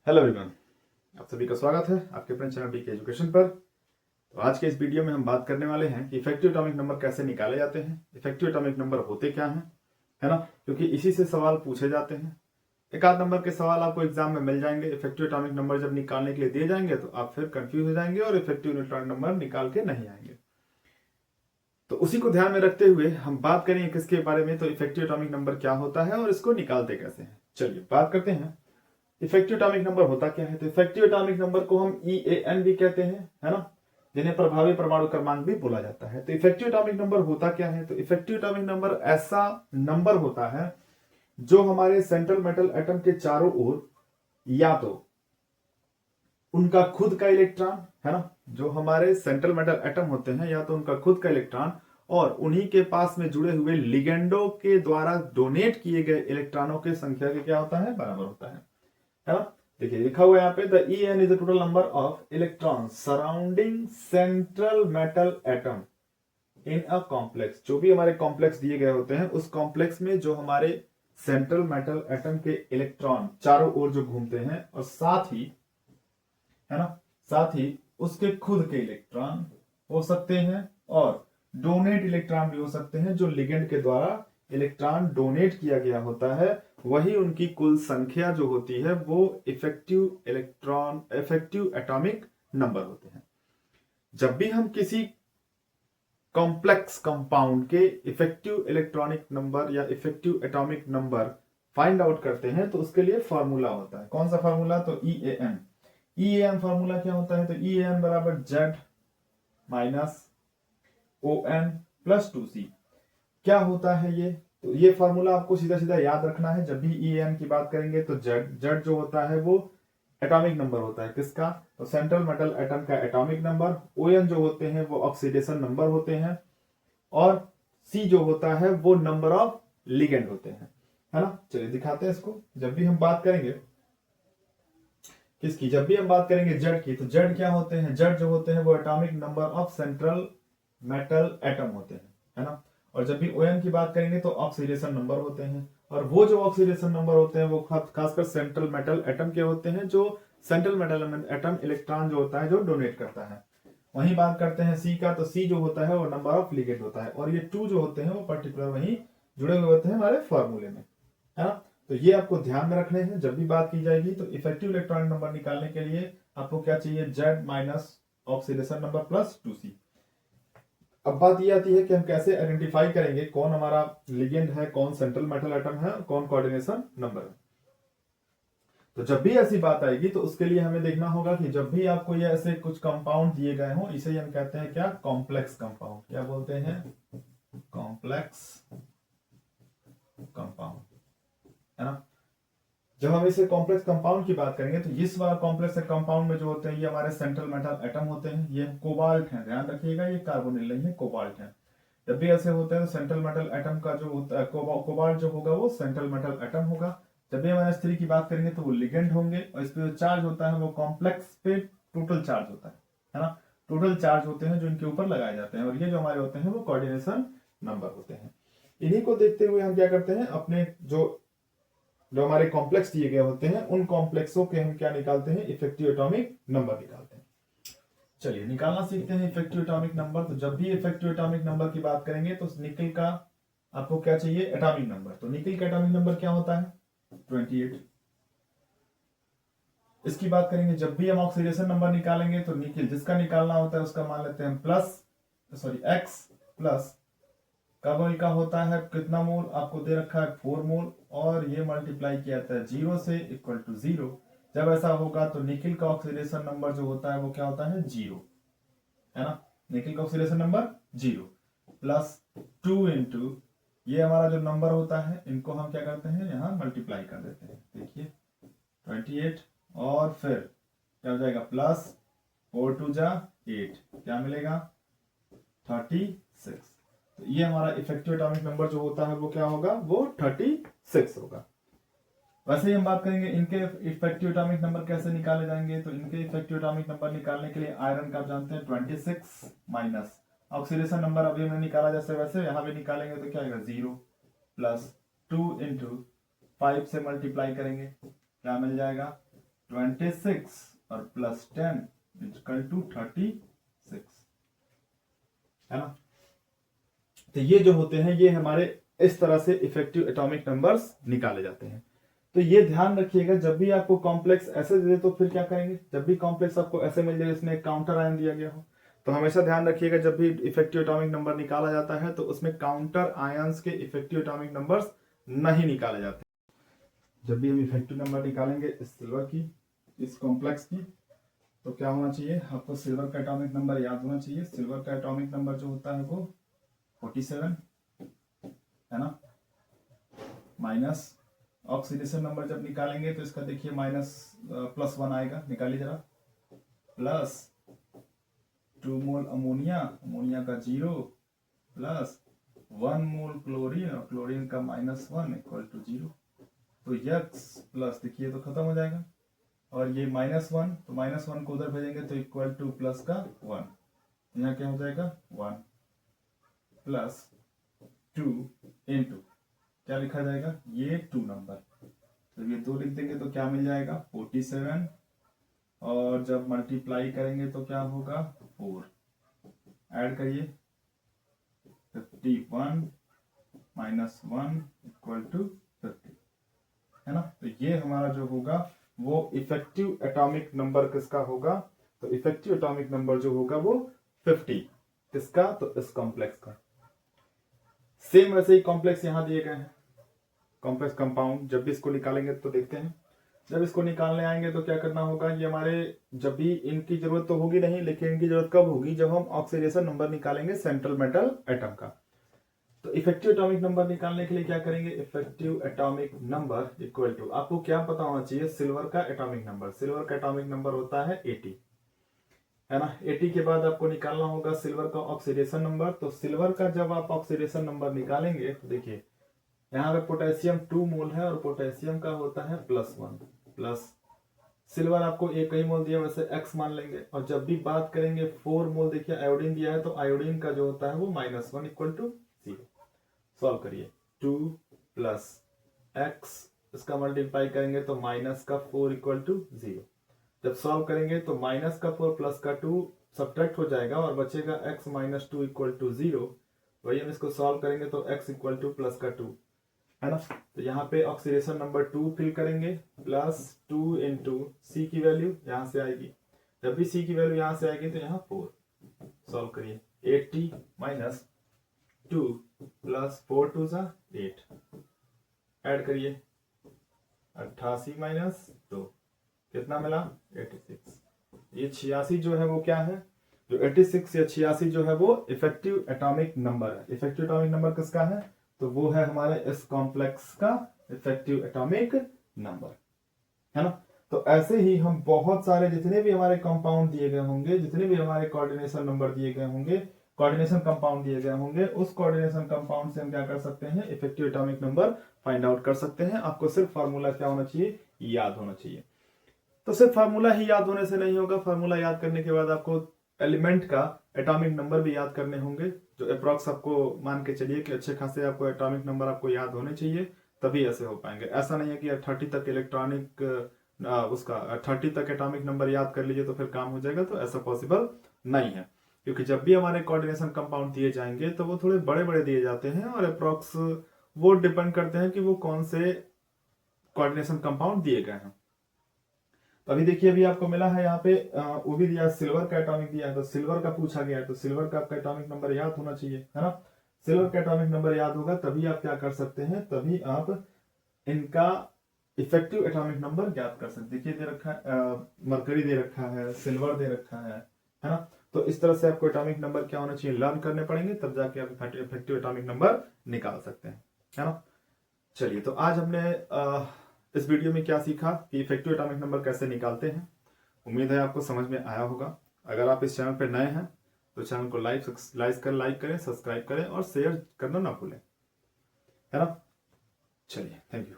Hello everyone, आप सभी का स्वागत है आपके अपने चैनल बीके एजुकेशन पर। तो आज के इस वीडियो में हम बात करने वाले हैं कि इफेक्टिव एटॉमिक नंबर कैसे निकाले जाते हैं, इफेक्टिव एटॉमिक नंबर होते क्या हैं, है ना। क्योंकि इसी से सवाल पूछे जाते हैं। एक आध नंबर के सवाल आपको एग्जाम में मिल जाएंगे। इफेक्टिव एटॉमिक नंबर जब निकालने के लिए दिए जाएंगे तो आप फिर कंफ्यूज हो जाएंगे और इफेक्टिव एटॉमिक नंबर निकाल के नहीं आएंगे। तो उसी को ध्यान में रखते हुए हम बात करेंगे किसके बारे में, तो इफेक्टिव एटॉमिक नंबर क्या होता है और इसको निकालते कैसे हैं। चलिए बात करते हैं इफेक्टिव एटॉमिक नंबर होता क्या है। तो इफेक्टिव एटॉमिक नंबर को हम EAN भी कहते हैं, है ना, जिन्हें प्रभावी परमाणु क्रमांक भी बोला जाता है। तो इफेक्टिव एटॉमिक नंबर होता क्या है, तो इफेक्टिव एटॉमिक नंबर ऐसा नंबर होता है जो हमारे सेंट्रल मेटल एटम के चारों ओर या तो उनका खुद का इलेक्ट्रॉन, है ना, जो हमारे सेंट्रल मेटल एटम होते हैं या तो उनका खुद का इलेक्ट्रॉन और उन्हीं के पास में जुड़े हुए लिगेंडो के द्वारा डोनेट किए गए इलेक्ट्रॉनों की संख्या के क्या होता है, बराबर होता है ना। देखिए लिखा हुआ है यहाँ पे the EN is the total number of electron surrounding central metal atom in a complex. जो भी हमारे कॉम्प्लेक्स दिए गए होते हैं उस कॉम्प्लेक्स में जो हमारे सेंट्रल मेटल एटम के इलेक्ट्रॉन चारों ओर जो घूमते हैं और साथ ही, है ना, साथ ही उसके खुद के इलेक्ट्रॉन हो सकते हैं और डोनेट इलेक्ट्रॉन भी हो सकते हैं। जो लिगेंड के द्वारा इलेक्ट्रॉन डोनेट किया गया होता है वही उनकी कुल संख्या जो होती है वो इफेक्टिव एटॉमिक नंबर होते हैं। जब भी हम किसी कॉम्प्लेक्स कंपाउंड के इफेक्टिव इलेक्ट्रॉनिक नंबर या effective atomic number find out करते हैं तो उसके लिए फॉर्मूला होता है। कौन सा फॉर्मूला, तो EAN फॉर्मूला क्या होता है, तो EAN बराबर Z minus ON plus 2C। क्या होता है ये, तो ये फॉर्मूला आपको सीधा सीधा याद रखना है। जब भी EAN की बात करेंगे तो Z जो होता है वो एटॉमिक नंबर होता है किसका, तो सेंट्रल मेटल एटम का एटॉमिक नंबर। ON जो होते हैं वो ऑक्सीडेशन नंबर होते हैं और C जो होता है वो नंबर ऑफ लिगेंड होते हैं, है ना। चलिए दिखाते हैं इसको। जब भी हम बात करेंगे किसकी, जब भी हम बात करेंगे Z की, तो Z क्या होते हैं, Z जो होते हैं वो atomic number of central metal atom होते हैं, है ना। और जब भी ON की बात करेंगे तो ऑक्सीडेशन नंबर होते हैं और वो जो ऑक्सीडेशन नंबर होते हैं वो खासकर सेंट्रल मेटल एटम के होते हैं। जो सेंट्रल मेटल एटम इलेक्ट्रॉन जो होता है जो डोनेट करता है। वहीं बात करते हैं C का, तो C जो होता है वो नंबर ऑफ लिगेंड होता है और ये 2 जो होते हैं वो पर्टिकुलर वहीं जुड़े हुए होते हैं हमारे फॉर्मूले में, है ना। तो ये आपको ध्यान में रखने हैं जब भी बात की जाएगी। तो इफेक्टिव इलेक्ट्रॉनिक नंबर निकालने के लिए आपको क्या चाहिए, Z minus oxidation number plus 2C। अब बात ये आती है कि हम कैसे आइडेंटिफाई करेंगे कौन हमारा लिगेंड है, कौन सेंट्रल मेटल एटम है, कौन कोऑर्डिनेशन नंबर है। तो जब भी ऐसी बात आएगी तो उसके लिए हमें देखना होगा कि जब भी आपको ये ऐसे कुछ कंपाउंड दिए गए हों, इसे हम कहते हैं क्या, कॉम्प्लेक्स कंपाउंड। क्या बोलते हैं, कॉम्प्लेक्स कंपाउंड, है ना। जब हम इसे कॉम्प्लेक्स कंपाउंड की बात करेंगे तो इस वाला कॉम्प्लेक्स कंपाउंड में जो होते हैं ये हमारे सेंट्रल मेटल एटम होते हैं। ये कोबाल्ट है, ध्यान रखिएगा, ये कार्बोनिल नहीं है, कोबाल्ट है। जब भी ऐसे होते हैं तो सेंट्रल मेटल एटम का जो होता है कोबाल्ट जो होगा वो सेंट्रल मेटल एटम होगा। जब भी हम NH3 की बात करेंगे तो वो लिगेंड होंगे और इस पे जो चार्ज होता है वो कॉम्प्लेक्स पे टोटल चार्ज होता है ना। टोटल चार्ज होते हैं जो इनके ऊपर लगाए जाते हैं और ये जो हमारे होते हैं वो कोऑर्डिनेशन नंबर होते हैं। इन्हीं को देखते हुए हम क्या करते हैं, अपने जो हमारे कॉम्प्लेक्स दिए गए होते हैं उन कॉम्प्लेक्सों के हम क्या निकालते हैं, इफेक्टिव एटॉमिक नंबर निकालते हैं। चलिए निकालना सीखते हैं इफेक्टिव एटॉमिक नंबर। तो जब भी इफेक्टिव एटॉमिक नंबर की बात करेंगे तो निकल का आपको क्या चाहिए, एटॉमिक नंबर। तो निकल का एटॉमिक नंबर क्या होता है, 28। इसकी बात करेंगे जब भी हम ऑक्सीडेशन नंबर निकालेंगे तो निकल जिसका निकालना होता है उसका मान लेते हैं X प्लस कार्बोनिल का होता है कितना मोल, आपको दे रखा है 4 मोल और ये मल्टीप्लाई किया जाता है 0 से इक्वल टू 0। जब ऐसा होगा तो निकल का ऑक्सीडेशन नंबर जो होता है वो क्या होता है, 0, है ना। निकल का ऑक्सीडेशन नंबर 0 प्लस 2 इंटू ये हमारा जो नंबर होता है इनको हम क्या करते हैं, यहां मल्टीप्लाई कर देते हैं। देखिए 28 और फिर क्या हो जाएगा, प्लस 4 2 जा 8, क्या मिलेगा 36। तो ये हमारा इफेक्टिव एटॉमिक नंबर जो होता है वो क्या होगा, वो 36 होगा। वैसे ही हम बात करेंगे इनके इफेक्टिव एटॉमिक नंबर कैसे निकाले जाएंगे। तो इनके इफेक्टिव एटॉमिक नंबर निकालने के लिए आयरन का आप जानते हैं 26 माइनस ऑक्सीडेशन नंबर अभी हमने निकाला जैसे वैसे यहां भी निकालेंगे तो क्या आएगा 0 प्लस 2 इंटू 5 से मल्टीप्लाई करेंगे क्या मिल जाएगा 26 और प्लस 10 इक्वल टू 36, है ना। तो ये जो होते हैं ये हमारे इस तरह से इफेक्टिव एटॉमिक नंबर्स निकाले जाते हैं। तो ये ध्यान रखिएगा, जब भी आपको कॉम्प्लेक्स ऐसे दे दे तो फिर क्या करेंगे, जब भी कॉम्प्लेक्स आपको ऐसे मिल जाए इसमें काउंटर आयन दिया गया हो, तो हमेशा ध्यान रखिएगा जब भी इफेक्टिव एटॉमिक नंबर निकाला जाता है तो उसमें काउंटर आयंस के इफेक्टिव एटॉमिक नंबर्स नहीं निकाले जाते। जब भी हम इफेक्टिव नंबर निकालेंगे इस सिल्वर की, इस कॉम्प्लेक्स की, तो क्या होना चाहिए, आपको सिल्वर का एटॉमिक नंबर याद होना चाहिए। सिल्वर का एटॉमिक नंबर जो होता है वो 47 है ना, माइनस ऑक्सीडेशन नंबर जब निकालेंगे तो इसका देखिए माइनस +1 आएगा, निकालिए जरा, प्लस 2 मोल अमोनिया, अमोनिया का 0, प्लस 1 मोल क्लोरीन और क्लोरीन का -1 इक्वल टू 0। तो यक्स प्लस देखिए तो खत्म हो जाएगा, और ये -1, तो -1 को उधर भेजेंगे तो इक्वल टू प्लस का 1, यहाँ क्या हो जाएगा 1 प्लस 2 इंटू क्या लिखा जाएगा, ये 2 नंबर, तो ये 2 लिख देंगे तो क्या मिल जाएगा 47, और जब मल्टीप्लाई करेंगे तो क्या होगा 4, ऐड करिए 51 -1 इक्वल टू 50, है ना। तो ये हमारा जो होगा वो इफेक्टिव एटॉमिक नंबर किसका होगा, तो इफेक्टिव एटॉमिक नंबर जो होगा वो 50, किसका, तो इस कॉम्प्लेक्स का। सेम वैसे ही कॉम्प्लेक्स यहां दिए गए हैं, कॉम्प्लेक्स कंपाउंड, जब भी इसको निकालेंगे तो देखते हैं, जब इसको निकालने आएंगे तो क्या करना होगा, ये हमारे जब भी इनकी जरूरत तो होगी नहीं, लेकिन इनकी जरूरत कब होगी, जब हम ऑक्सीडेशन नंबर निकालेंगे सेंट्रल मेटल एटम का। तो इफेक्टिव एटॉमिक नंबर निकालने के लिए क्या करेंगे, effective atomic number equal to, आपको क्या पता होना चाहिए, सिल्वर का एटॉमिक नंबर, सिल्वर का एटॉमिक नंबर होता है 80, है ना। 80 के बाद आपको निकालना होगा सिल्वर का ऑक्सीडेशन नंबर। तो सिल्वर का जब आप ऑक्सीडेशन नंबर निकालेंगे तो देखिए यहाँ पे पोटेशियम 2 मोल है और पोटेशियम का होता है +1, प्लस सिल्वर आपको एक ही मोल दिया वैसे x मान लेंगे, और जब भी बात करेंगे 4 मोल देखिए आयोडीन दिया है, तो आयोडीन का जो होता है वो -1 इक्वल टू 0। सॉल्व करिए, 2 प्लस x, इसका मल्टीप्लाई करेंगे तो -4 इक्वल टू 0। जब सॉल्व करेंगे तो -4 प्लस का 2 सब्ट्रैक्ट हो जाएगा और बचेगा x -2 इक्वल टू 0। वही हम इसको सॉल्व करेंगे तो x इक्वल टू प्लस का 2, है ना। तो यहाँ पे ऑक्सीडेशन नंबर 2 फिल करेंगे, +2 इंटू सी की वैल्यू यहाँ से आएगी, जब भी सी की वैल्यू यहाँ से आएगी तो यहाँ 4। सॉल्व करिए, 80 - 2 प्लस 4 2 = 8, ऐड करिए 88 - 2 कितना मिला 86। ये 86 जो है वो क्या है, जो 86 या 86 जो है वो इफेक्टिव एटॉमिक नंबर है। इफेक्टिव एटॉमिक नंबर किसका है, तो वो है हमारे इस कॉम्प्लेक्स का इफेक्टिव एटॉमिक नंबर, है ना। तो ऐसे ही हम बहुत सारे जितने भी हमारे कंपाउंड दिए गए होंगे, जितने भी हमारे कोऑर्डिनेशन नंबर दिए गए होंगे, कोऑर्डिनेशन कंपाउंड दिए गए होंगे, उस कोऑर्डिनेशन कंपाउंड से हम क्या कर सकते हैं, effective atomic number find out कर सकते हैं। आपको सिर्फ फार्मूला क्या होना चाहिए, याद होना चाहिए। तो सिर्फ फार्मूला ही याद होने से नहीं होगा, फार्मूला याद करने के बाद आपको एलिमेंट का एटॉमिक नंबर भी याद करने होंगे, जो अप्रॉक्स आपको मान के चलिए कि अच्छे खासे आपको एटॉमिक नंबर आपको याद होने चाहिए, तभी ऐसे हो पाएंगे। ऐसा नहीं है कि 30 तक इलेक्ट्रॉनिक उसका 30 तक एटॉमिक नंबर याद कर लीजिए तो फिर काम हो जाएगा, तो ऐसा पॉसिबल नहीं है। क्योंकि जब भी हमारे कोऑर्डिनेशन कंपाउंड दिए जाएंगे तो वो थोड़े बड़े बड़े दिए जाते हैं, और अप्रॉक्स वो डिपेंड करते हैं कि वो कौन से कोऑर्डिनेशन कंपाउंड दिए गए हैं। तो अभी देखिए अभी आपको मिला है यहाँ पे वो भी दिया, सिल्वर का एटॉमिक दिया है, तो सिल्वर का पूछा गया है, तो सिल्वर का आपका एटॉमिक नंबर याद होना चाहिए, है ना। सिल्वर का एटॉमिक नंबर याद होगा तभी आप क्या कर सकते हैं, तभी आप इनका इफेक्टिव एटॉमिक नंबर याद कर सकते। देखिए दे रखा है मरकरी दे रखा है, सिल्वर दे रखा है ना। तो इस तरह से आपको एटॉमिक नंबर क्या होना चाहिए, लर्न करने पड़ेंगे, तब जाके आप इफेक्टिव एटॉमिक नंबर निकाल सकते हैं, है ना। चलिए, तो आज हमने इस वीडियो में क्या सीखा कि इफेक्टिव एटॉमिक नंबर कैसे निकालते हैं। उम्मीद है आपको समझ में आया होगा। अगर आप इस चैनल पर नए हैं तो चैनल को लाइक करें, सब्सक्राइब करें और शेयर करना ना भूलें, है ना। चलिए, थैंक यू।